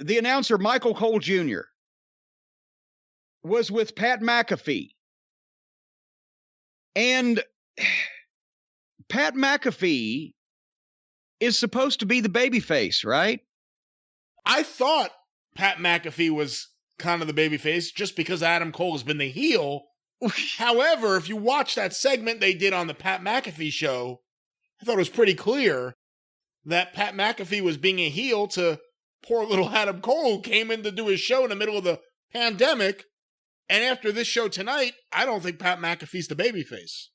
the announcer, Michael Cole Jr., was with Pat McAfee. And Pat McAfee is supposed to be the babyface, right? I thought Pat McAfee was kind of the babyface just because Adam Cole has been the heel. However, if you watch that segment they did on the Pat McAfee show, I thought it was pretty clear that Pat McAfee was being a heel to poor little Adam Cole, who came in to do his show in the middle of the pandemic. And after this show tonight, I don't think Pat McAfee's the babyface.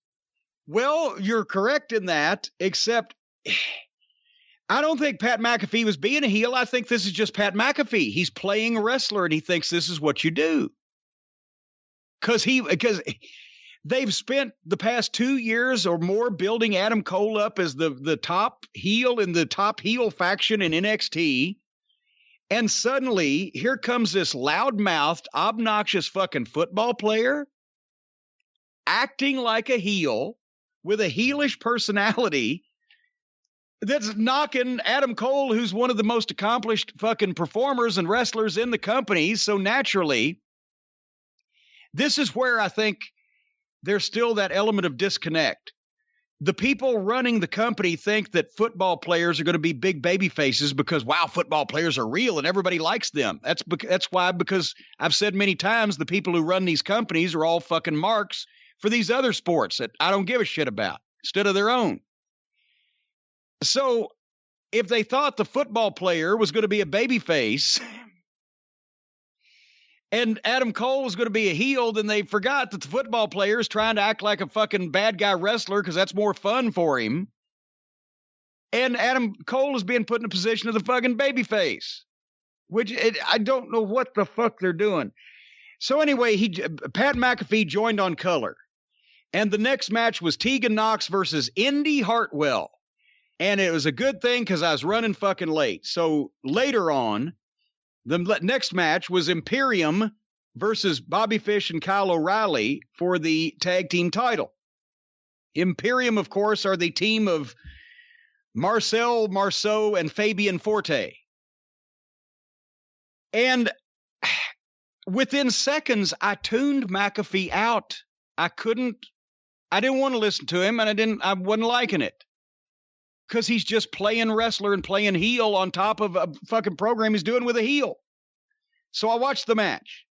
Well, you're correct in that, except I don't think Pat McAfee was being a heel. I think this is just Pat McAfee. He's playing a wrestler, and he thinks this is what you do. Because they've spent the past 2 years or more building Adam Cole up as the top heel in the top heel faction in NXT. And suddenly, here comes this loud-mouthed, obnoxious fucking football player acting like a heel with a heelish personality that's knocking Adam Cole, who's one of the most accomplished fucking performers and wrestlers in the company. So naturally, this is where I think there's still that element of disconnect. The people running the company think that football players are going to be big baby faces because, wow, football players are real and everybody likes them. That's why, because I've said many times, the people who run these companies are all fucking marks for these other sports that I don't give a shit about instead of their own. So if they thought the football player was going to be a baby face and Adam Cole was going to be a heel, then they forgot that the football player is trying to act like a fucking bad guy wrestler because that's more fun for him. And Adam Cole is being put in a position of the fucking baby face, I don't know what the fuck they're doing. So anyway, Pat McAfee joined on color. And the next match was Tegan Knox versus Indy Hartwell. And it was a good thing because I was running fucking late. So later on, the next match was Imperium versus Bobby Fish and Kyle O'Reilly for the tag team title. Imperium, of course, are the team of Marcel Marceau and Fabian Forte. And within seconds, I tuned McAfee out. I didn't want to listen to him, and I wasn't liking it. Because he's just playing wrestler and playing heel on top of a fucking program he's doing with a heel. So I watched the match.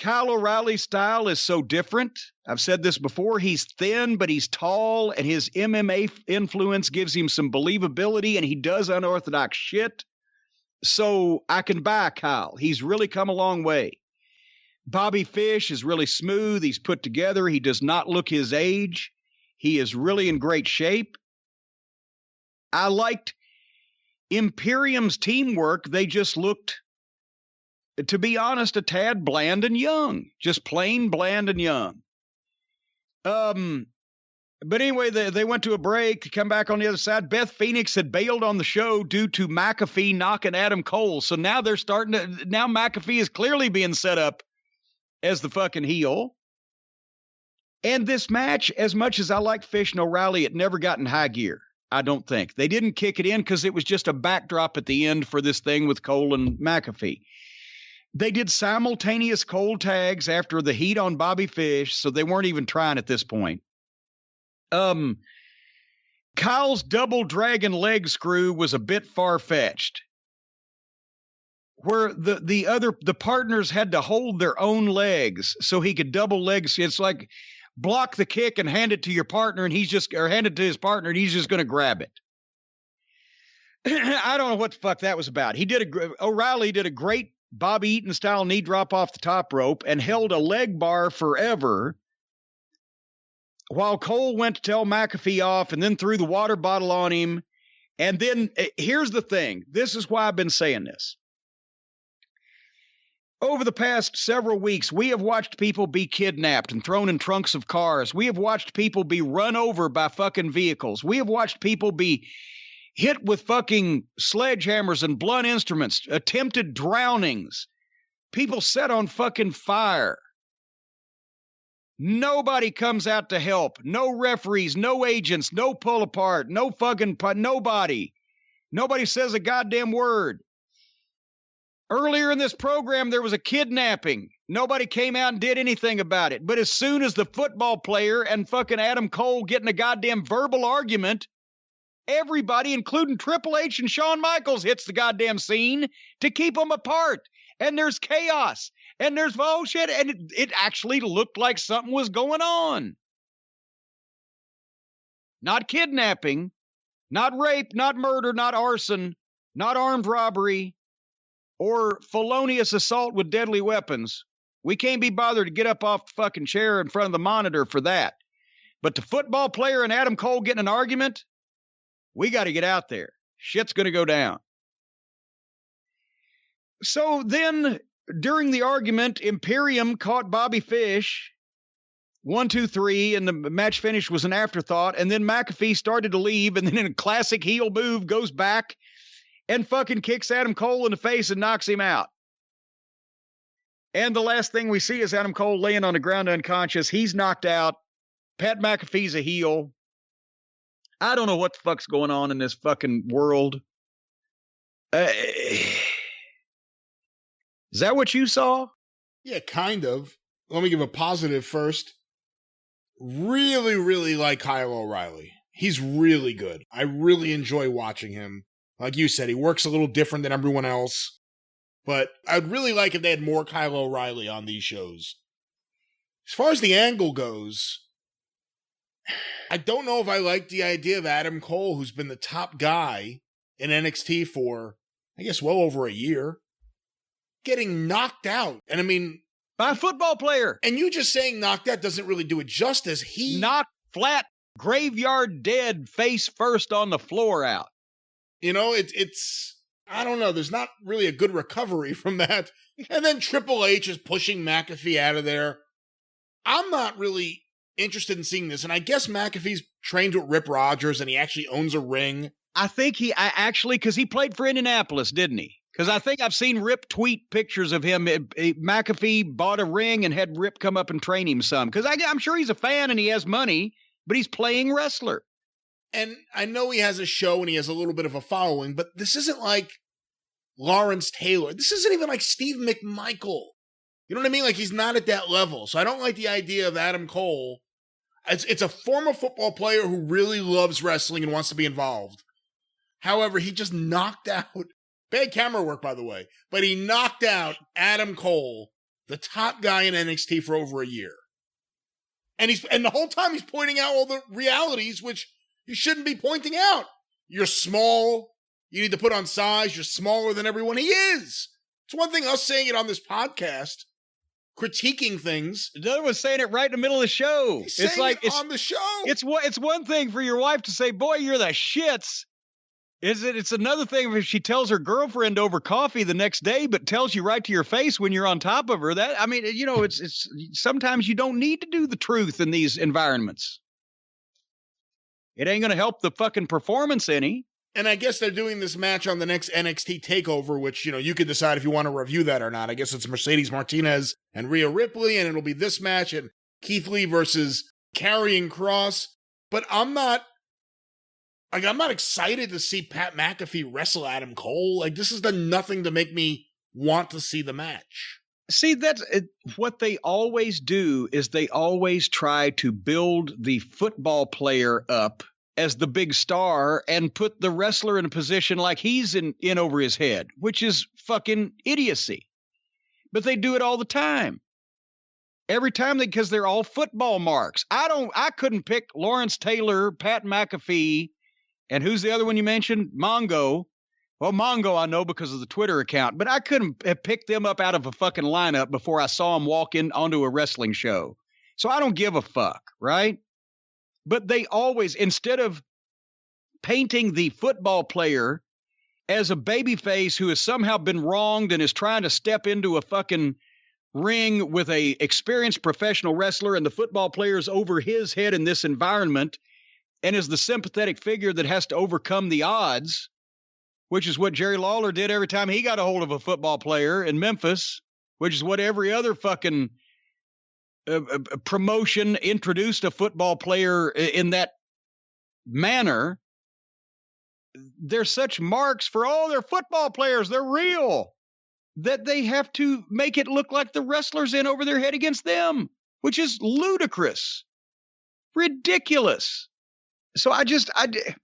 Kyle O'Reilly's style is so different. I've said this before. He's thin, but he's tall, and his MMA influence gives him some believability, and he does unorthodox shit. So I can buy Kyle. He's really come a long way. Bobby Fish is really smooth. He's put together. He does not look his age. He is really in great shape. I liked Imperium's teamwork. They just looked, to be honest, a tad bland and young. Just plain bland and young. But anyway, they went to a break, come back on the other side. Beth Phoenix had bailed on the show due to McAfee knocking Adam Cole. So now now McAfee is clearly being set up as the fucking heel. And this match, as much as I like Fish and O'Reilly, it never got in high gear. I don't think. They didn't kick it in because it was just a backdrop at the end for this thing with Cole and McAfee. They did simultaneous Cole tags after the heat on Bobby Fish, so they weren't even trying at this point. Kyle's double dragon leg screw was a bit far-fetched, where the partners had to hold their own legs so he could double legs. It's like block the kick and hand it to your partner, and hand it to his partner, and he's just going to grab it. I don't know what the fuck that was about. O'Reilly did a great Bobby Eaton style knee drop off the top rope and held a leg bar forever, while Cole went to tell McAfee off and then threw the water bottle on him. And then here's the thing. This is why I've been saying this. Over the past several weeks, we have watched people be kidnapped and thrown in trunks of cars. We have watched people be run over by fucking vehicles. We have watched people be hit with fucking sledgehammers and blunt instruments, attempted drownings, people set on fucking fire. Nobody comes out to help. No referees, no agents, no pull apart, no fucking nobody. Nobody says a goddamn word. Earlier in this program, there was a kidnapping. Nobody came out and did anything about it. But as soon as the football player and fucking Adam Cole get in a goddamn verbal argument, everybody, including Triple H and Shawn Michaels, hits the goddamn scene to keep them apart. And there's chaos. And there's bullshit. And it actually looked like something was going on. Not kidnapping, not rape, not murder, not arson, not armed robbery, or felonious assault with deadly weapons. We can't be bothered to get up off the fucking chair in front of the monitor for that. But the football player and Adam Cole getting an argument, we got to get out there. Shit's going to go down. So then, during the argument, Imperium caught Bobby Fish. 1, 2, 3, and the match finish was an afterthought. And then McAfee started to leave, and then in a classic heel move, goes back and fucking kicks Adam Cole in the face and knocks him out. And the last thing we see is Adam Cole laying on the ground unconscious. He's knocked out. Pat McAfee's a heel. I don't know what the fuck's going on in this fucking world. Is that what you saw? Yeah, kind of. Let me give a positive first. Really, really like Kyle O'Reilly. He's really good. I really enjoy watching him. Like you said, he works a little different than everyone else. But I'd really like if they had more Kyle O'Reilly on these shows. As far as the angle goes, I don't know if I like the idea of Adam Cole, who's been the top guy in NXT for, I guess, well over a year, getting knocked out. And I mean, by a football player. And you just saying knocked out doesn't really do it justice. He knocked flat, graveyard dead, face first on the floor out. You know, it's I don't know. There's not really a good recovery from that. And then Triple H is pushing McAfee out of there. I'm not really interested in seeing this. And I guess McAfee's trained with Rip Rogers and he actually owns a ring. I think because he played for Indianapolis, didn't he? Because I think I've seen Rip tweet pictures of him. McAfee bought a ring and had Rip come up and train him some. Because I'm sure he's a fan and he has money, but he's playing wrestler. And I know he has a show and he has a little bit of a following, but this isn't like Lawrence Taylor. This isn't even like Steve McMichael. You know what I mean? Like, he's not at that level. So I don't like the idea of Adam Cole. It's a former football player who really loves wrestling and wants to be involved. However, he just knocked out, bad camera work, by the way, but he knocked out Adam Cole, the top guy in NXT for over a year. And the whole time he's pointing out all the realities, which you shouldn't be pointing out. You're small. You need to put on size. You're smaller than everyone. He is. It's one thing us saying it on this podcast, critiquing things. The other was saying it right in the middle of the show. It's like it's on the show. It's one thing for your wife to say, "Boy, you're the shits." It's another thing if she tells her girlfriend over coffee the next day, but tells you right to your face when you're on top of her. That, I mean, you know, it's sometimes you don't need to do the truth in these environments. It ain't going to help the fucking performance any. And I guess they're doing this match on the next NXT TakeOver, which, you know, you can decide if you want to review that or not. I guess it's Mercedes Martinez and Rhea Ripley, and it'll be this match and Keith Lee versus Karrion Kross. But I'm not excited to see Pat McAfee wrestle Adam Cole. Like, this has done nothing to make me want to see the match. See, that's what they always do is they always try to build the football player up as the big star and put the wrestler in a position like he's in over his head, which is fucking idiocy. But they do it all the time. Every time because they're all football marks. I couldn't pick Lawrence Taylor, Pat McAfee, and who's the other one you mentioned? Mongo. Well, Mongo I know because of the Twitter account, but I couldn't have picked them up out of a fucking lineup before I saw them walk in onto a wrestling show. So I don't give a fuck, right? But they always, instead of painting the football player as a babyface who has somehow been wronged and is trying to step into a fucking ring with a experienced professional wrestler and the football player's over his head in this environment and is the sympathetic figure that has to overcome the odds, which is what Jerry Lawler did every time he got a hold of a football player in Memphis, which is what every other fucking promotion introduced a football player in that manner. They're such marks for all their football players. They're real. that they have to make it look like the wrestlers in over their head against them, which is ludicrous, ridiculous. So if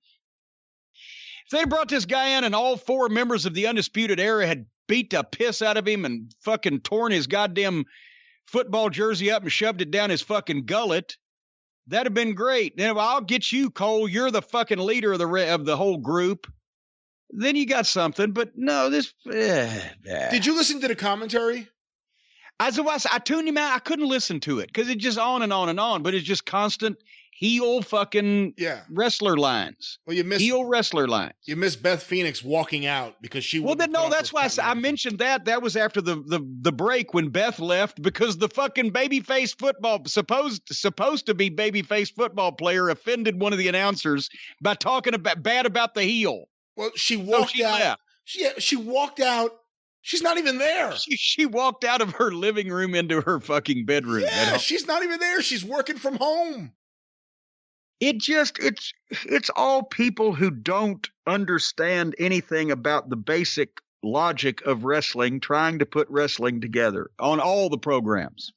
they brought this guy in and all 4 members of the Undisputed Era had beat the piss out of him and fucking torn his goddamn football jersey up and shoved it down his fucking gullet, that'd have been great. Then I'll get you, Cole. You're the fucking leader of the whole group. Then you got something, but no, this. Did you listen to the commentary? I tuned him out. I couldn't listen to it because it's just on and on and on, but it's just constant heel fucking wrestler lines. Well, you missed heel wrestler lines. You missed Beth Phoenix walking out because she. Well, then no, that's why I mentioned that. That was after the break when Beth left because the fucking babyface football supposed to be babyface football player offended one of the announcers by talking bad about the heel. Well, she walked out. She walked out. She's not even there. She walked out of her living room into her fucking bedroom. Yeah, she's not even there. She's working from home. It's all people who don't understand anything about the basic logic of wrestling trying to put wrestling together on all the programs.